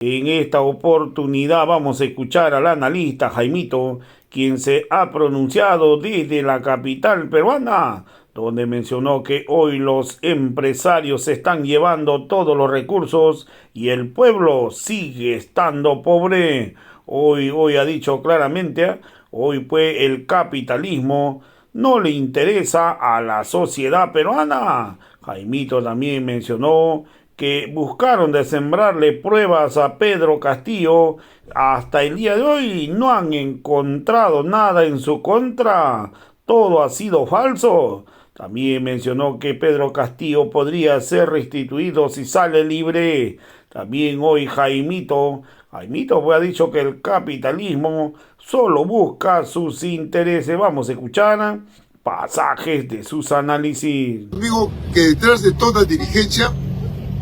En esta oportunidad vamos a escuchar al analista Jaimito, quien se ha pronunciado desde la capital peruana, donde mencionó que hoy los empresarios se están llevando todos los recursos y el pueblo sigue estando pobre. Hoy ha dicho claramente, hoy pues el capitalismo no le interesa a la sociedad peruana. Jaimito también mencionó que buscaron de sembrarle pruebas a Pedro Castillo. Hasta el día de hoy no han encontrado nada en su contra. Todo ha sido falso. También mencionó que Pedro Castillo podría ser restituido si sale libre. También hoy Jaimito pues ha dicho que el capitalismo solo busca sus intereses. Vamos a escuchar pasajes de sus análisis. Digo que detrás de toda dirigencia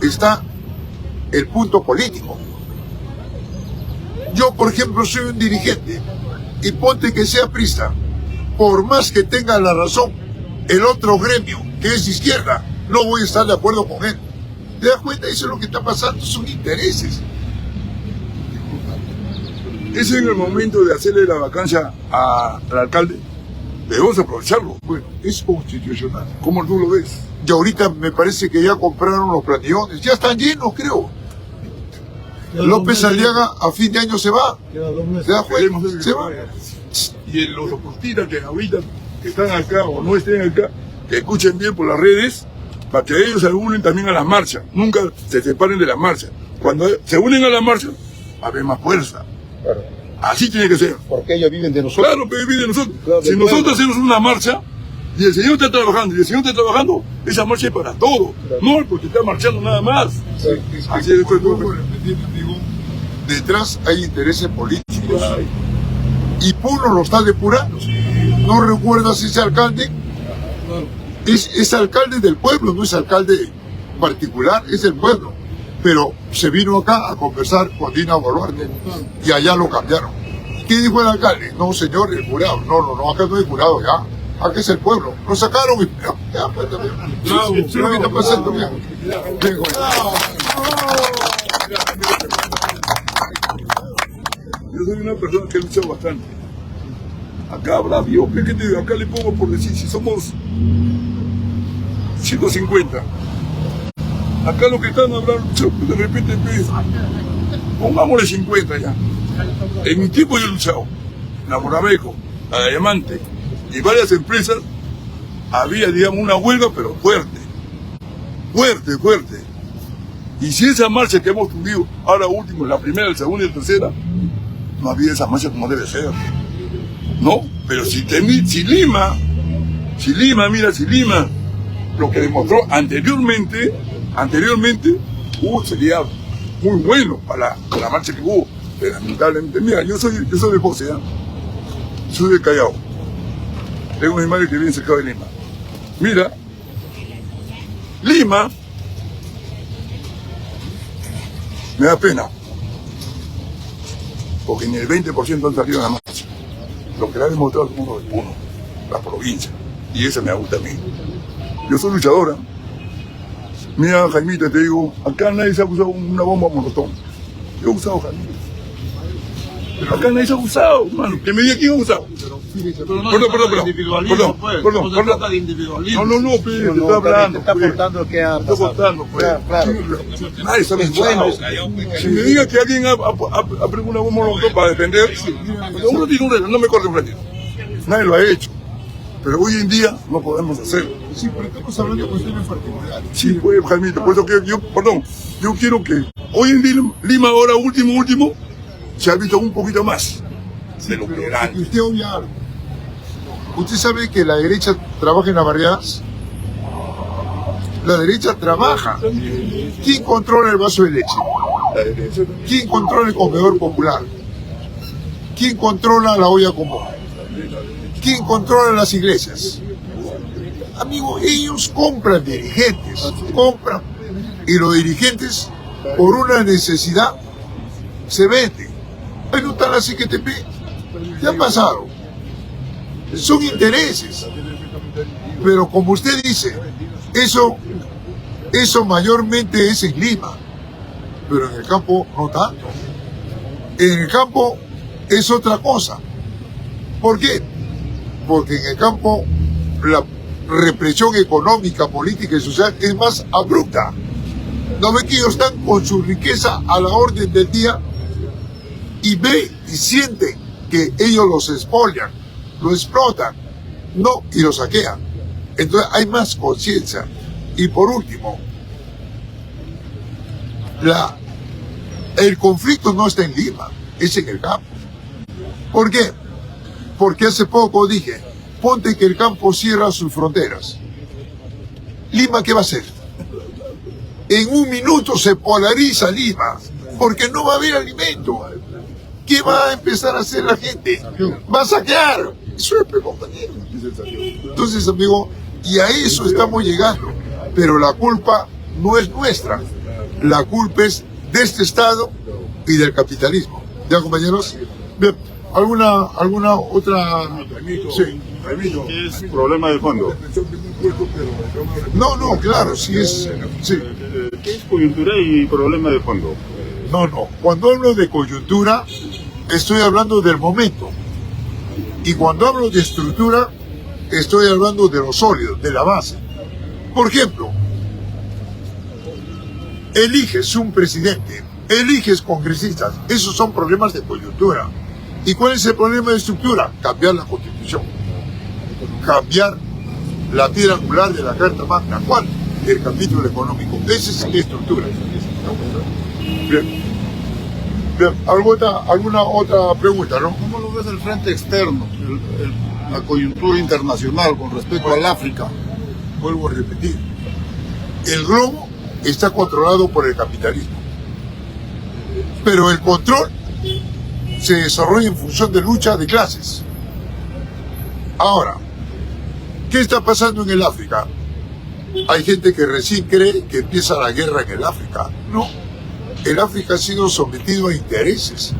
está el punto político. Yo, por ejemplo, soy un dirigente y ponte que sea priista, por más que tenga la razón el otro gremio que es de izquierda, no voy a estar de acuerdo con él. ¿Te das cuenta? Eso es lo que está pasando, son intereses. Es en el momento de hacerle la vacancia al alcalde. Debemos aprovecharlo. Bueno, es constitucional. ¿Cómo tú lo ves? Y ahorita me parece que ya compraron los planillones, ya están llenos, creo. López Aliaga a fin de año se va. ¿Te das cuenta? Se va. Y en los oportunistas que ahorita están acá o no estén acá, que escuchen bien por las redes, para que ellos se unen también a las marchas. Nunca se separen de las marchas. Cuando se unen a la marcha, va a haber más fuerza. Claro. Así tiene que ser. Porque ellos viven de nosotros. Claro, pero viven de nosotros. Claro, si nosotros hacemos una marcha, y el señor está trabajando, esa marcha es para todo. Claro. No porque está marchando nada más. Sí, así es, detrás hay intereses políticos. Ay. Y Puno lo está depurando. ¿No recuerdas ese alcalde? Es alcalde del pueblo, no es alcalde particular, es del pueblo. Pero se vino acá a conversar con Dina Boluarte y allá lo cambiaron. ¿Qué dijo el alcalde? No, señor, el jurado. No, acá no hay jurado ya. Acá es el pueblo. Lo sacaron y ya, pues también. ¿Qué está pasando? Yo soy una persona que ha luchado bastante. Acá habrá Dios, ¿qué te digo? Acá le pongo por decir, si somos 150, acá los que están habrán luchado, de repente, pongámosle 50 ya. En mi tiempo yo he luchado, la Moravejo, la Diamante y varias empresas, había, digamos, una huelga, pero fuerte. Y si esa marcha que hemos tenido, ahora último, la primera, la segunda y la tercera, no había esa marcha como debe ser. No, pero si Lima, lo que demostró anteriormente, sería muy bueno para la marcha que hubo. Pero lamentablemente, mira, yo soy de José, ¿eh? Soy de Callao. Tengo mi madre que vive cerca de Lima. Mira, Lima, me da pena, porque ni el 20% han salido a la marcha. Lo que le ha demostrado el mundo de Puno, la provincia, y eso me gusta a mí. Yo soy luchadora. Mira, Jaimito, te digo, acá nadie se ha usado una bomba molotov. Yo he usado, Jaimito. Pero acá nadie se ha usado, hermano. Que me diga quién ha usado. Perdón. No se trata de individualismo. No, te estoy hablando. Te está contando que ha pasado. Claro. Nadie se ha usado. Si me diga que alguien ha prendido una bomba molotov para defender, no me corre un ratito. Nadie lo ha hecho. Pero hoy en día no podemos hacerlo. Sí, pero estamos hablando de cuestiones particulares. Sí, pues, Jaimito, por eso que yo quiero que hoy en día, Lima ahora último, se ha visto un poquito más de lo que era antes. Usted obvia algo. ¿Usted sabe que la derecha trabaja en las barriadas? La derecha trabaja. ¿Quién controla el vaso de leche? La derecha. ¿Quién controla el comedor popular? ¿Quién controla la olla común? ¿Quién controla las iglesias? Amigo, ellos compran dirigentes, compran. Y los dirigentes, por una necesidad, se venden. Ahí no están las CGTP. ¿Qué ha pasado? Son intereses. Pero como usted dice, eso mayormente es en Lima. pero en el campo no tanto. En el campo es otra cosa. ¿Por qué? Porque en el campo la represión económica, política y social es más abrupta. ¿No ve que ellos están con su riqueza a la orden del día y ve y sienten que ellos los expolian, lo explotan, no, y lo saquean? Entonces hay más conciencia. Y por último, el conflicto no está en Lima, es en el campo. ¿Por qué? Porque hace poco dije, ponte que el campo cierra sus fronteras. ¿Lima qué va a hacer? En un minuto se polariza Lima, porque no va a haber alimento. ¿Qué va a empezar a hacer la gente? Va a saquear. Eso es, compañero. Entonces, amigo, y a eso estamos llegando. Pero la culpa no es nuestra. La culpa es de este Estado y del capitalismo. ¿Ya, compañeros? Bien. ¿Alguna otra? Sí. ¿Qué es problema de fondo? No, claro, sí es. Sí. ¿Qué es coyuntura y problema de fondo? No. Cuando hablo de coyuntura, estoy hablando del momento. Y cuando hablo de estructura, estoy hablando de lo sólido, de la base. Por ejemplo, eliges un presidente, eliges congresistas, esos son problemas de coyuntura. ¿Y cuál es el problema de estructura? Cambiar la Constitución. Cambiar la piedra angular de la Carta Magna. ¿Cuál? El capítulo económico. Esa es la estructura. Bien. ¿Alguna otra pregunta, no? ¿Cómo lo ves el frente externo, la coyuntura internacional con respecto al África? Vuelvo a repetir. El globo está controlado por el capitalismo. Pero el control se desarrolla en función de lucha de clases. Ahora, ¿qué está pasando en el África? Hay gente que recién cree que empieza la guerra en el África. No, el África ha sido sometido a intereses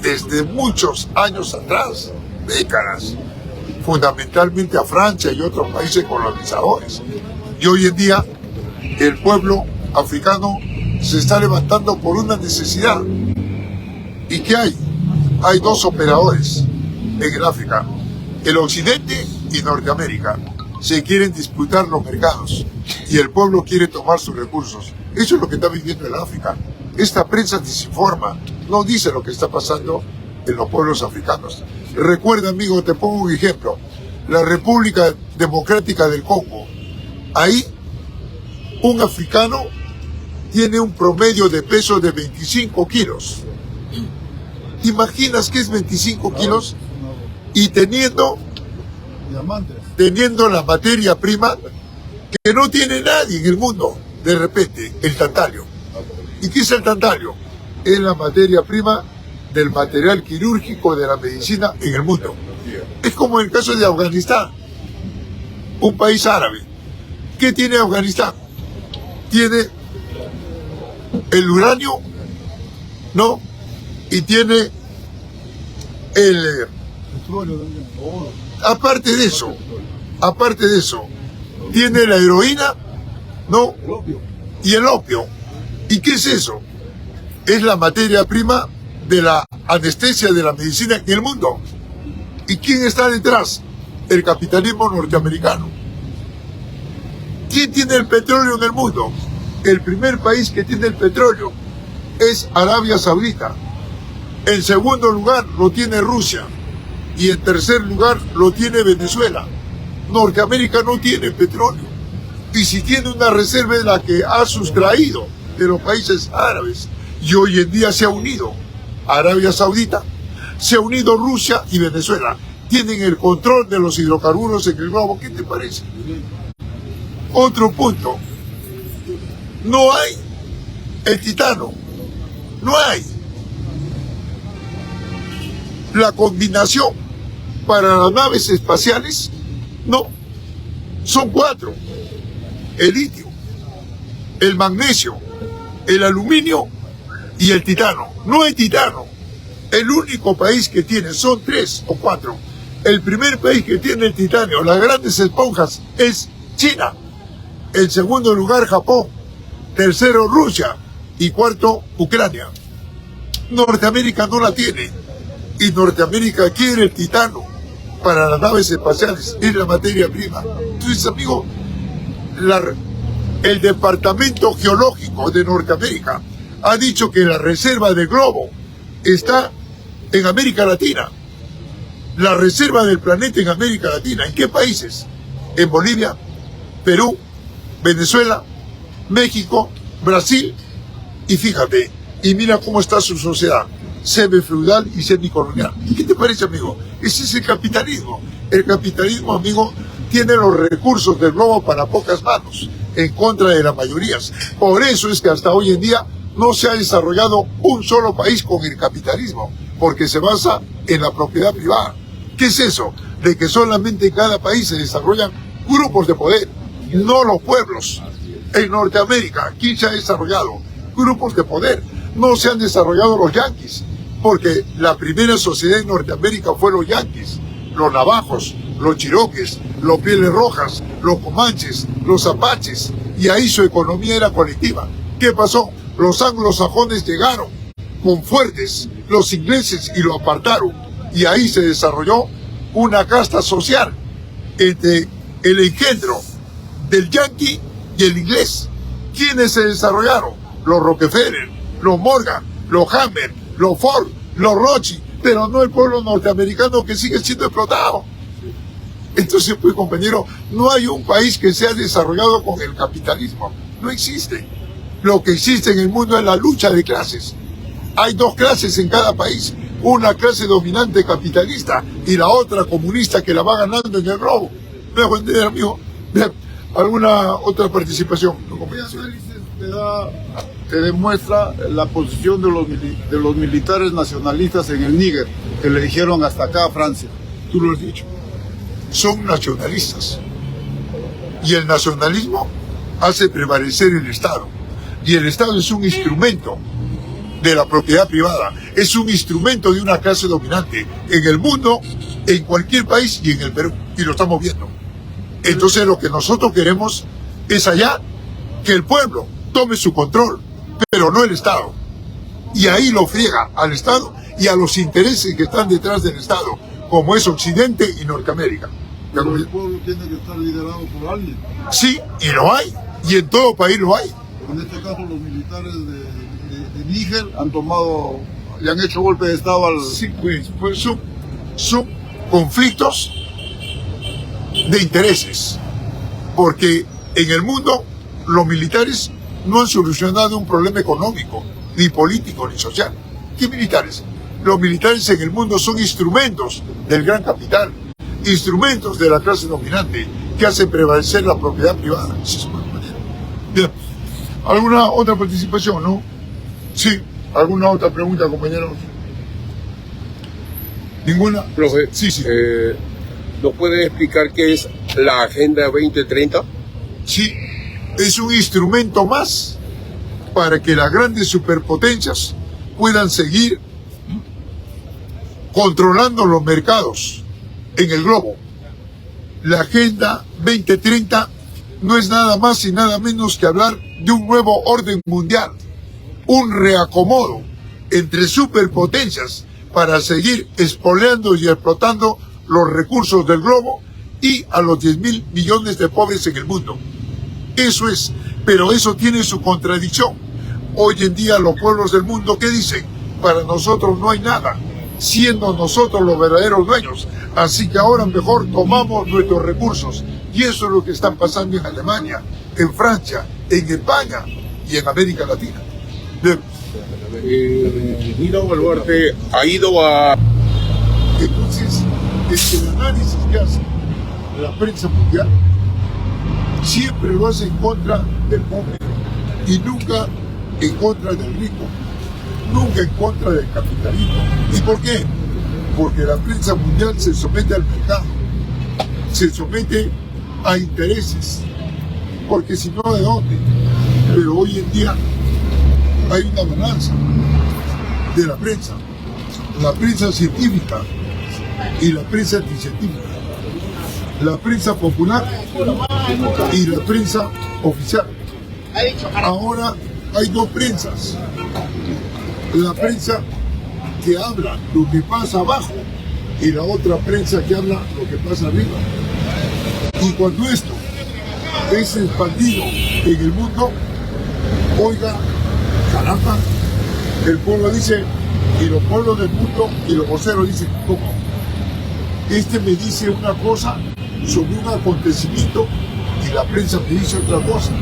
desde muchos años atrás, décadas, fundamentalmente a Francia y otros países colonizadores. Y hoy en día el pueblo africano se está levantando por una necesidad. ¿Y qué hay? Hay dos operadores en el África, el Occidente y Norteamérica. Se quieren disputar los mercados y el pueblo quiere tomar sus recursos. Eso es lo que está viviendo el África. Esta prensa desinforma, no dice lo que está pasando en los pueblos africanos. Recuerda, amigo, te pongo un ejemplo. La República Democrática del Congo. Ahí, un africano tiene un promedio de peso de 25 kilos. ¿Te imaginas qué es 25 kilos? Y teniendo la materia prima que no tiene nadie en el mundo, de repente, el tantalio. ¿Y qué es el tantalio? Es la materia prima del material quirúrgico de la medicina en el mundo. Es como en el caso de Afganistán, un país árabe. ¿Qué tiene Afganistán? Tiene el uranio, ¿no? Y tiene el... Aparte de eso, tiene la heroína, ¿no? Y el opio. ¿Y qué es eso? Es la materia prima de la anestesia de la medicina en el mundo. ¿Y quién está detrás? El capitalismo norteamericano. ¿Quién tiene el petróleo en el mundo? El primer país que tiene el petróleo es Arabia Saudita. En segundo lugar lo tiene Rusia. Y en tercer lugar lo tiene Venezuela. Norteamérica no tiene petróleo. Y si tiene una reserva es la que ha sustraído de los países árabes. Y hoy en día se ha unido Arabia Saudita, se ha unido Rusia y Venezuela. Tienen el control de los hidrocarburos en el globo. ¿Qué te parece? Otro punto. No hay el titano. No hay. La combinación para las naves espaciales, no. Son 4. El litio, el magnesio, el aluminio y el titano. No hay titano. El único país que tiene, son 3 o 4. El primer país que tiene el titanio, las grandes esponjas, es China. En segundo lugar, Japón. Tercero, Rusia. Y cuarto, Ucrania. Norteamérica no la tiene. Y Norteamérica quiere el titano para las naves espaciales, es la materia prima. Entonces, amigo, el Departamento Geológico de Norteamérica ha dicho que la reserva de globo está en América Latina. La reserva del planeta en América Latina. ¿En qué países? En Bolivia, Perú, Venezuela, México, Brasil. Y fíjate, y mira cómo está su sociedad, semifeudal y semicolonial. ¿Qué te parece, amigo? Ese es el capitalismo. El capitalismo, amigo, tiene los recursos del globo para pocas manos, en contra de las mayorías. Por eso es que hasta hoy en día no se ha desarrollado un solo país con el capitalismo, porque se basa en la propiedad privada. ¿Qué es eso? De que solamente en cada país se desarrollan grupos de poder, no los pueblos. En Norteamérica, ¿quién se ha desarrollado? Grupos de poder. No se han desarrollado los yanquis, porque la primera sociedad en Norteamérica fue los yanquis, los navajos, los chiroques, los pieles rojas, los comanches, los apaches, y ahí su economía era colectiva. ¿Qué pasó? Los anglosajones llegaron con fuertes, los ingleses, y lo apartaron, y ahí se desarrolló una casta social entre el engendro del yanqui y el inglés. ¿Quiénes se desarrollaron? Los Rockefeller, los Morgan, los Hammer, los Ford, los Rothschild, pero no el pueblo norteamericano, que sigue siendo explotado. Entonces, pues, compañero, no hay un país que sea desarrollado con el capitalismo. No existe. Lo que existe en el mundo es la lucha de clases. Hay dos clases en cada país. Una clase dominante capitalista y la otra comunista, que la va ganando en el robo. ¿Me dejo entender, amigo? Bien. ¿Alguna otra participación? Te demuestra la posición de los militares nacionalistas en el Níger, que le dijeron hasta acá a Francia. Tú lo has dicho. Son nacionalistas. Y el nacionalismo hace prevalecer el Estado. Y el Estado es un instrumento de la propiedad privada. Es un instrumento de una clase dominante en el mundo, en cualquier país y en el Perú. Y lo estamos viendo. Entonces, lo que nosotros queremos es allá que el pueblo tome su control, pero no el Estado. Y ahí lo friega al Estado y a los intereses que están detrás del Estado, como es Occidente y Norteamérica. Pero el pueblo tiene que estar liderado por alguien. Sí, y lo hay. Y en todo país lo hay. En este caso, los militares de Níger han tomado, le han hecho golpe de Estado al... Sí, pues son conflictos de intereses. Porque en el mundo los militares no han solucionado un problema económico, ni político, ni social. ¿Qué militares? Los militares en el mundo son instrumentos del gran capital, instrumentos de la clase dominante, que hacen prevalecer la propiedad privada. Bien. ¿Alguna otra participación, no? Sí. ¿Alguna otra pregunta, compañeros? ¿Ninguna? Profe, sí. ¿nos puede explicar qué es la Agenda 2030? Sí, es un instrumento más para que las grandes superpotencias puedan seguir controlando los mercados en el globo. La Agenda 2030 no es nada más y nada menos que hablar de un nuevo orden mundial, un reacomodo entre superpotencias para seguir expoliando y explotando los recursos del globo y a los 10.000 millones de pobres en el mundo. Eso es, pero eso tiene su contradicción. Hoy en día los pueblos del mundo, ¿qué dicen? Para nosotros no hay nada, siendo nosotros los verdaderos dueños. Así que ahora mejor tomamos nuestros recursos. Y eso es lo que está pasando en Alemania, en Francia, en España y en América Latina. Dina Boluarte ha ido a... Entonces, el análisis que hace la prensa mundial siempre lo hace en contra del pobre y nunca en contra del rico, nunca en contra del capitalismo. ¿Y por qué? Porque la prensa mundial se somete al mercado, se somete a intereses, porque si no, ¿de dónde? Pero hoy en día hay una balanza de la prensa científica y la prensa anticientífica, la prensa popular y la prensa oficial. Ahora hay dos prensas. La prensa que habla lo que pasa abajo y la otra prensa que habla lo que pasa arriba. Y cuando esto es expandido en el mundo, oiga, caramba, el pueblo dice, y los pueblos del mundo y los voceros dicen, ¿cómo? Este me dice una cosa sobre un acontecimiento y la prensa me dice otra cosa.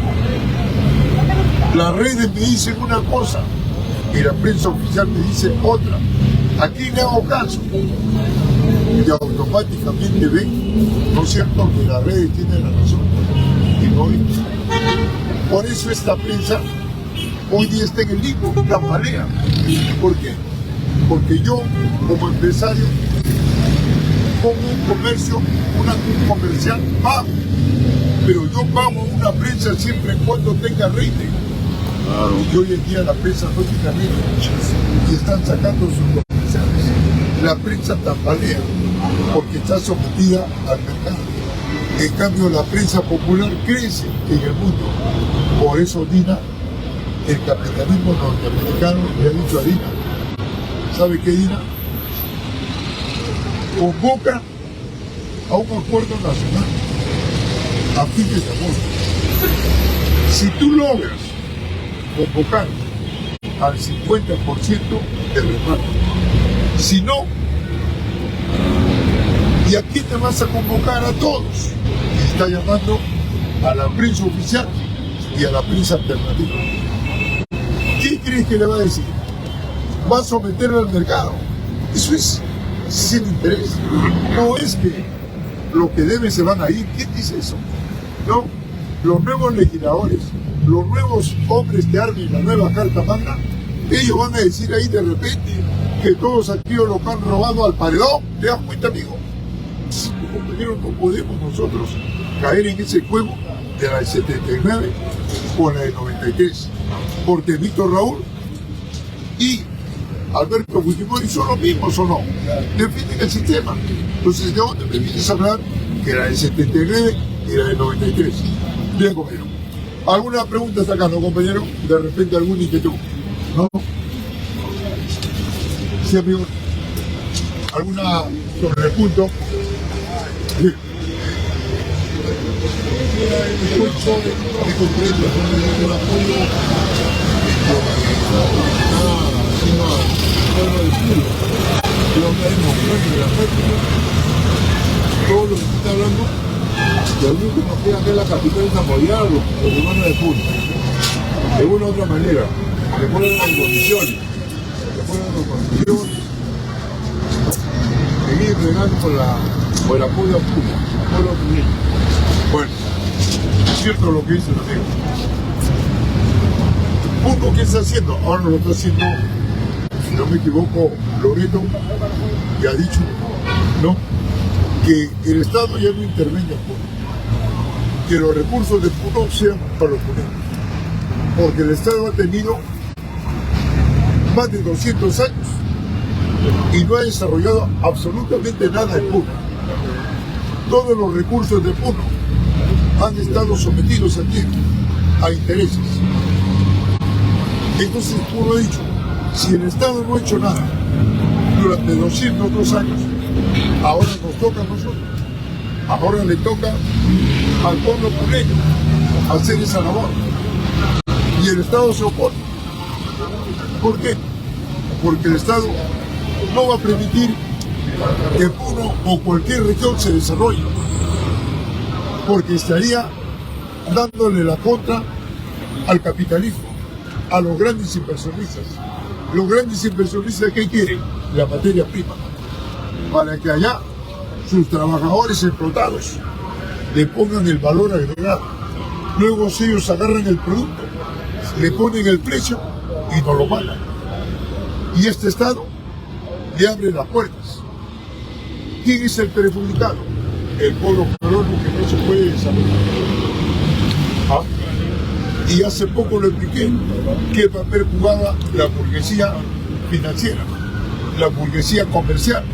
Las redes me dicen una cosa y la prensa oficial me dice otra. ¿A quién le hago caso? Y automáticamente ven, ¿no es cierto?, que las redes tienen la razón y no ellos. Por eso esta prensa hoy día está en el limbo, tambalea. ¿Por qué? Porque yo, como empresario, pongo un comercio, un comercial, pago. Pero yo pago una prensa siempre y cuando tenga rating. Claro. Y hoy en día la prensa no tiene rating y están sacando sus comerciales. La prensa tambalea porque está sometida al mercado. En cambio, la prensa popular crece en el mundo. Por eso Dina, el capitalismo norteamericano, le ha dicho a Dina, ¿sabe qué, Dina? Convoca a un acuerdo nacional a fines de agosto. Si tú logras convocar al 50% de reparto, si no, ¿y a quién te vas a convocar? A todos. Y está llamando a la prensa oficial y a la prensa alternativa. ¿Qué crees que le va a decir? Va a someterlo al mercado. Eso es sin interés. No es que los que deben se van a ir. ¿Quién dice eso? No. Los nuevos legisladores, los nuevos hombres que armen la nueva Carta Magna, ellos van a decir ahí de repente que todos aquellos lo han robado al paredón. ¿Te das cuenta, amigo? Compañeros, no podemos nosotros caer en ese juego de la del 79 con la del 93, porque Víctor Raúl y Alberto Fujimori son los mismos, ¿o no? Defienden el sistema. Entonces, ¿de dónde me vienes a hablar que la del 79 y la del 93? Bien, compañero. ¿Alguna pregunta hasta acá, no, compañero? De repente alguna inquietud, ¿no? Sí, amigo. ¿Alguna sobre el punto? Sí. Todo lo que se está hablando, lo único que nos queda que la capital es apoyar a los hermanos de Puno. De una u otra manera, le ponen las condiciones, seguir regando por el apoyo a Puno, a los niños. Bueno, es cierto lo que dice el amigo. Puno, ¿qué está haciendo? Ahora lo está haciendo, si no me equivoco, Loreto, que ha dicho, ¿no?, que el Estado ya no intervenga en Puno, que los recursos de Puno sean para los puneños, porque el Estado ha tenido más de 200 años y no ha desarrollado absolutamente nada en Puno. Todos los recursos de Puno han estado sometidos aquí a intereses. Entonces Puno ha dicho, si el Estado no ha hecho nada durante 202 años, ahora nos toca a nosotros. Ahora le toca al pueblo puneño hacer esa labor. Y el Estado se opone. ¿Por qué? Porque el Estado no va a permitir que Puno o cualquier región se desarrolle. Porque estaría dándole la contra al capitalismo, a los grandes inversionistas. Los grandes inversionistas, ¿qué quieren? La materia prima. Para que allá sus trabajadores explotados le pongan el valor agregado. Luego si ellos agarran el producto, le ponen el precio y nos lo pagan. Y este Estado le abre las puertas. ¿Quién es el perjudicado? El pueblo peruano, que no se puede desarrollar. ¿Ah? Y hace poco lo expliqué, qué papel jugaba la burguesía financiera, la burguesía comercial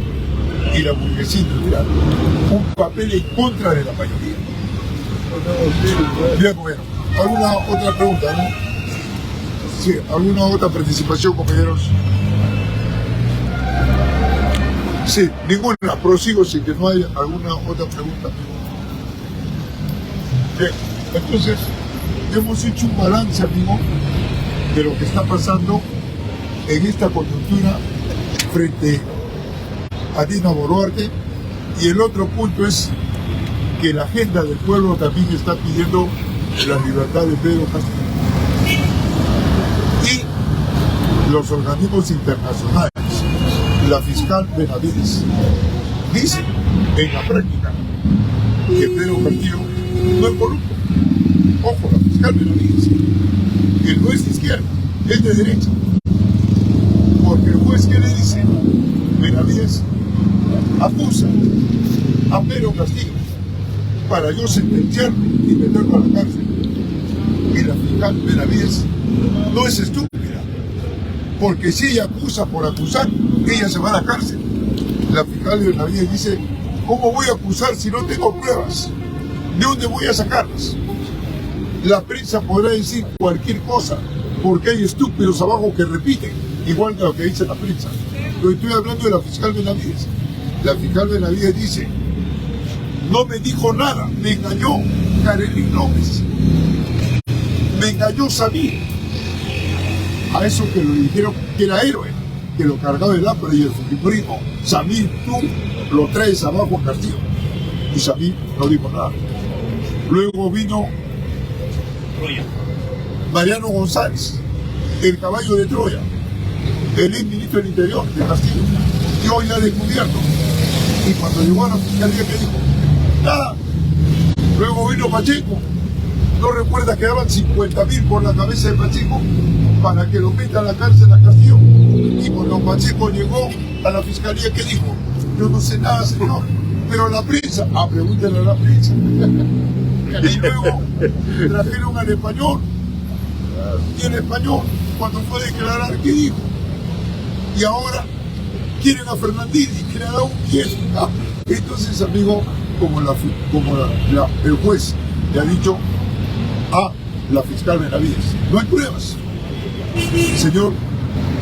y la burguesía industrial. Un papel en contra de la mayoría. Bien, bueno. ¿Alguna otra pregunta, no? Sí, ¿alguna otra participación, compañeros? Sí, ninguna. Prosigo sin que no haya alguna otra pregunta. Bien, entonces hemos hecho un balance, amigo, de lo que está pasando en esta coyuntura frente a Dina Boluarte, y el otro punto es que la agenda del pueblo también está pidiendo la libertad de Pedro Castillo. Y los organismos internacionales, la fiscal Benavides, dice en la práctica que Pedro Castillo no es corrupto. Ojo, la fiscal Benavides, que no es de izquierda, es de derecha. Porque el juez que le dice, Benavides acusa a Pedro Castillo para yo sentenciarlo y meterlo a la cárcel. Y la fiscal Benavides no es estúpida, porque si ella acusa por acusar, ella se va a la cárcel. La fiscal Benavides dice, ¿cómo voy a acusar si no tengo pruebas? ¿De dónde voy a sacarlas? La prensa podrá decir cualquier cosa, porque hay estúpidos abajo que repiten, igual que lo que dice la prensa. Pero estoy hablando de la fiscal Benavides. La fiscal Benavides dice, no me dijo nada, me engañó Karelin López, me engañó Samir, a eso que lo dijeron que era héroe, que lo cargaba el hambre y el fujimorismo. Samir, tú lo traes abajo a Castillo. Y Samir no dijo nada. Luego vino Mariano González, el caballo de Troya, el ex ministro del Interior de Castillo, y hoy ha descubierto. Y cuando llegó a la fiscalía, ¿qué dijo? Nada. Luego vino Pacheco. ¿No recuerda que daban 50.000 por la cabeza de Pacheco para que lo meta a la cárcel a Castillo? Y cuando Pacheco llegó a la fiscalía, ¿qué dijo? Yo no sé nada, señor, pero la prensa, pregúntale a la prensa. Y luego trajeron al español, y el español, cuando fue a declarar, ¿qué dijo? Y ahora quieren a Fernandini, que le ha dado un pie. Entonces, amigo, como el juez le ha dicho a la fiscal Benavides, no hay pruebas. Señor,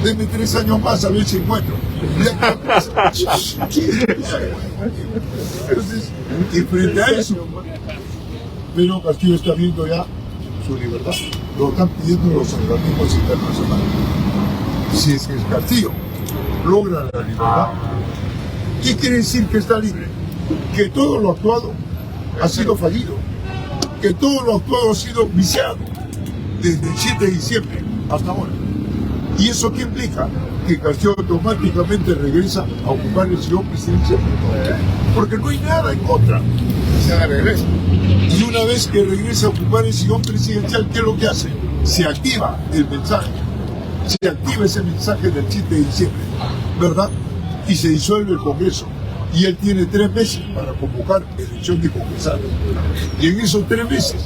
denme 3 años más a ver si encuentro. Entonces, y frente a eso, Pedro Castillo está viendo ya su libertad. Lo están pidiendo los organismos internacionales. Si es que el Castillo logra la libertad, ¿qué quiere decir que está libre? Que todo lo actuado ha sido fallido, que todo lo actuado ha sido viciado desde el 7 de diciembre hasta ahora. ¿Y eso qué implica? Que Castillo automáticamente regresa a ocupar el sillón presidencial, porque no hay nada en contra. Se regresa. Y una vez que regresa a ocupar el sillón presidencial, ¿qué es lo que hace? Se activa el mensaje. Se activa ese mensaje del 7 de diciembre, ¿verdad? Y se disuelve el Congreso. Y él tiene 3 meses para convocar elección de congresales. Y en esos 3 meses